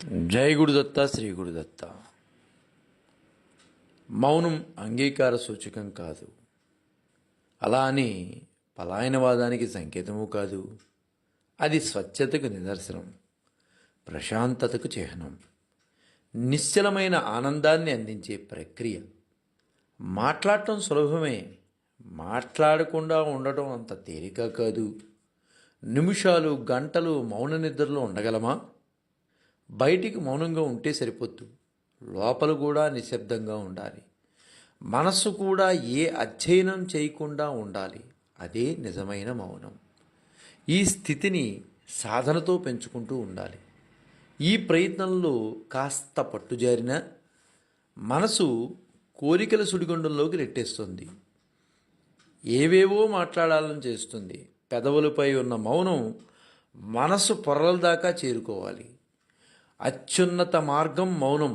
జై గురుదత్త శ్రీ గురుదత్త. మౌనం అంగీకార సూచకం కాదు, అలా అని పలాయనవాదానికి సంకేతము కాదు. అది స్వచ్ఛతకు నిదర్శనం, ప్రశాంతతకు చిహ్నం, నిశ్చలమైన ఆనందాన్ని అందించే ప్రక్రియ. మాట్లాడటం సులభమే, మాట్లాడకుండా ఉండటం అంత తేలిక కాదు. నిమిషాలు గంటలు మౌన నిద్రలో ఉండగలమా? బయటికి మౌనంగా ఉంటే సరిపోద్దు, లోపల కూడా నిశ్శబ్దంగా ఉండాలి. మనస్సు కూడా ఏ అధ్యయనం చేయకుండా ఉండాలి. అదే నిజమైన మౌనం. ఈ స్థితిని సాధనతో పెంచుకుంటూ ఉండాలి. ఈ ప్రయత్నంలో కాస్త పట్టుజారిన మనసు కోరికల సుడిగుండంలోకి నెట్టేస్తుంది, ఏవేవో మాట్లాడాలని చేస్తుంది. పెదవులపై ఉన్న మౌనం మనసు పొరల దాకా చేరుకోవాలి. అత్యున్నత మార్గం మౌనం.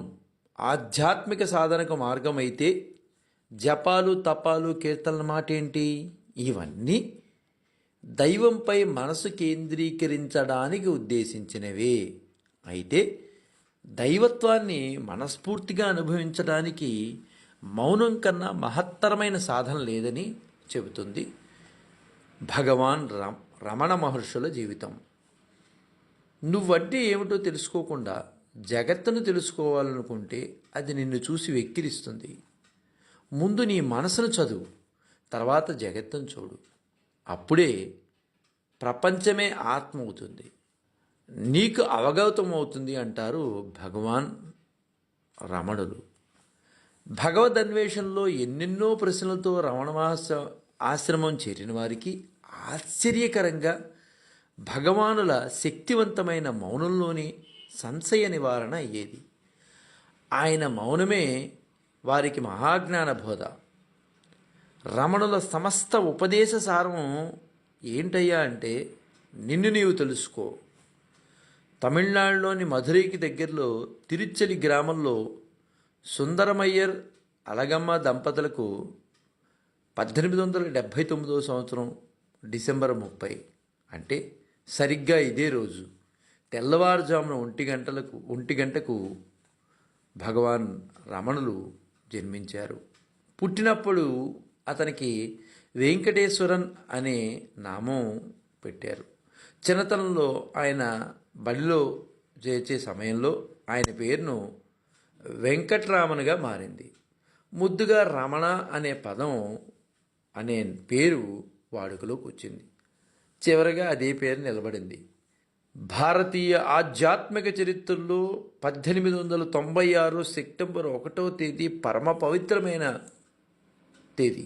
ఆధ్యాత్మిక సాధనకు మార్గం అయితే జపాలు, తపాలు, కీర్తనల మాట ఏంటి? ఇవన్నీ దైవంపై మనసు కేంద్రీకరించడానికి ఉద్దేశించినవే. అయితే దైవత్వాన్ని మనస్ఫూర్తిగా అనుభవించడానికి మౌనం కన్నా మహత్తరమైన సాధన లేదని చెబుతుంది భగవాన్ రమణ మహర్షుల జీవితం. నువ్వంటే ఏమిటో తెలుసుకోకుండా జగత్తును తెలుసుకోవాలనుకుంటే అది నిన్ను చూసి వెక్కిరిస్తుంది. ముందు నీ మనసును చదువు, తర్వాత జగత్తును చూడు. అప్పుడే ప్రపంచమే ఆత్మ అవుతుంది, నీకు అవగతం అవుతుంది అంటారు భగవాన్ రమణులు. భగవద్ అన్వేషణలో ఎన్నెన్నో ప్రశ్నలతో రమణ మహర్షి ఆశ్రమం చేరిన వారికి ఆశ్చర్యకరంగా భగవానుల శక్తివంతమైన మౌనంలోని సంశయ నివారణ అయ్యేది. ఆయన మౌనమే వారికి మహాజ్ఞాన బోధ. రమణుల సమస్త ఉపదేశ సారం ఏంటయ్యా అంటే, నిన్ను నీవు తెలుసుకో. తమిళనాడులోని మధురైకి దగ్గరలో తిరుచ్చలి గ్రామంలో సుందరమయ్యర్ అలగమ్మ దంపతులకు 1879 సంవత్సరం డిసెంబర్ 30, అంటే సరిగ్గా ఇదే రోజు తెల్లవారుజామున 1 గంటకు భగవాన్ రమణులు జన్మించారు. పుట్టినప్పుడు అతనికి వెంకటేశ్వరన్ అనే నామం పెట్టారు. చిన్నతనంలో ఆయన బడిలో చేర్చే సమయంలో ఆయన పేరును వెంకట్రామన్గా మారింది. ముద్దుగా రమణ అనే పదం అనే పేరు వాడుకలోకి వచ్చింది. చివరగా అదే పేరు నిలబడింది. భారతీయ ఆధ్యాత్మిక చరిత్రలో 1896 సెప్టెంబర్ 1వ తేదీ పరమ పవిత్రమైన తేదీ.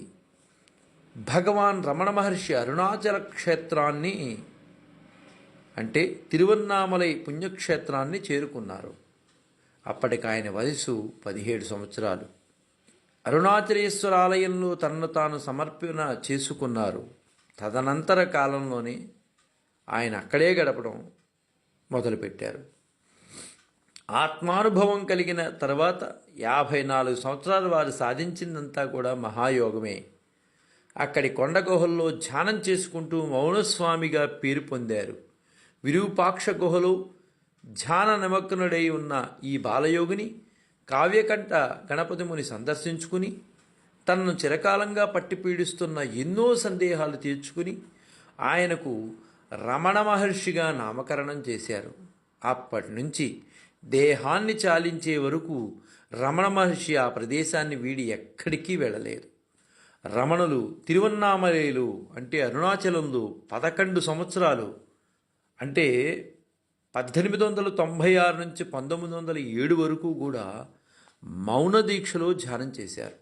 భగవాన్ రమణ మహర్షి అరుణాచల క్షేత్రాన్ని, అంటే తిరువన్నామలై పుణ్యక్షేత్రాన్ని చేరుకున్నారు. అప్పటికి ఆయన వయసు 17 సంవత్సరాలు. అరుణాచలేశ్వర ఆలయంలో తనను తాను సమర్పణ చేసుకున్నారు. తదనంతర కాలంలోనే ఆయన అక్కడే గడపడం మొదలుపెట్టారు. ఆత్మానుభవం కలిగిన తర్వాత 54 సంవత్సరాలు వారు సాధించిందంతా కూడా మహాయోగమే. అక్కడి కొండ గుహల్లో ధ్యానం చేసుకుంటూ మౌనస్వామిగా పేరు పొందారు. విరూపాక్ష గుహలో ధ్యాన నిమగ్నుడై ఉన్న ఈ బాలయోగిని కావ్యకంఠ గణపతి ముని సందర్శించుకుని తనను చిరకాలంగా పట్టి పీడిస్తున్న ఎన్నో సందేహాలు తీర్చుకుని ఆయనకు రమణ మహర్షిగా నామకరణం చేశారు. అప్పటి నుంచి దేహాన్ని చాలించే వరకు రమణ మహర్షి ఆ ప్రదేశాన్ని వీడి ఎక్కడికి వెళ్ళలేదు. రమణులు తిరువన్నామలైలో, అంటే అరుణాచలంలో 11 సంవత్సరాలు, అంటే 1896 నుంచి 1907 వరకు కూడా మౌన దీక్షలో ధ్యానం చేశారు.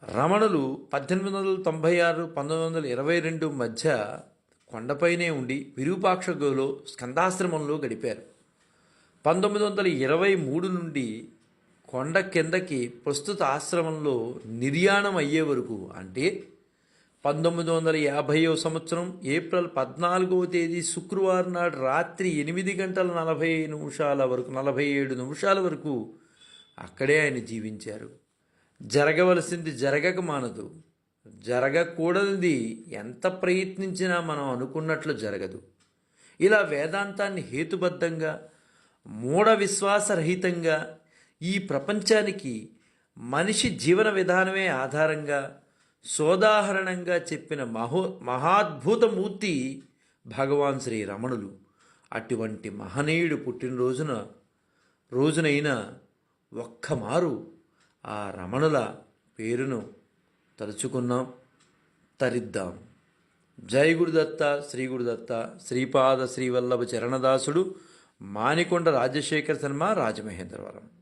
రమణులు 1896, 1922 మధ్య కొండపైనే ఉండి విరూపాక్ష గుహలో స్కందాశ్రమంలో గడిపారు. 1923 నుండి కొండ కిందకి ప్రస్తుత ఆశ్రమంలో నిర్యాణం అయ్యే వరకు, అంటే 1950వ సంవత్సరం ఏప్రిల్ 14వ తేదీ శుక్రవారం నాడు రాత్రి 8:47 నిమిషాల వరకు అక్కడే ఆయన జీవించారు. జరగవలసింది జరగక మానదు, జరగకూడనిది ఎంత ప్రయత్నించినా మనం అనుకున్నట్లు జరగదు. ఇలా వేదాంతాన్ని హేతుబద్ధంగా మూఢ విశ్వాసరహితంగా ఈ ప్రపంచానికి మనిషి జీవన విధానమే ఆధారంగా సోదాహరణంగా చెప్పిన మహాద్భుతమూర్తి భగవాన్ శ్రీ రమణులు. అటువంటి మహనీయుడు రోజునైనా ఒక్కమారు ఆ రమణుల పేరును తలుచుకున్నాం, తరిద్దాం. జై గురుదత్త, శ్రీ గురుదత్త, శ్రీపాద శ్రీవల్లభ చరణదాసుడు, మానికొండ రాజశేఖర శర్మ, రాజమహేంద్రవరం.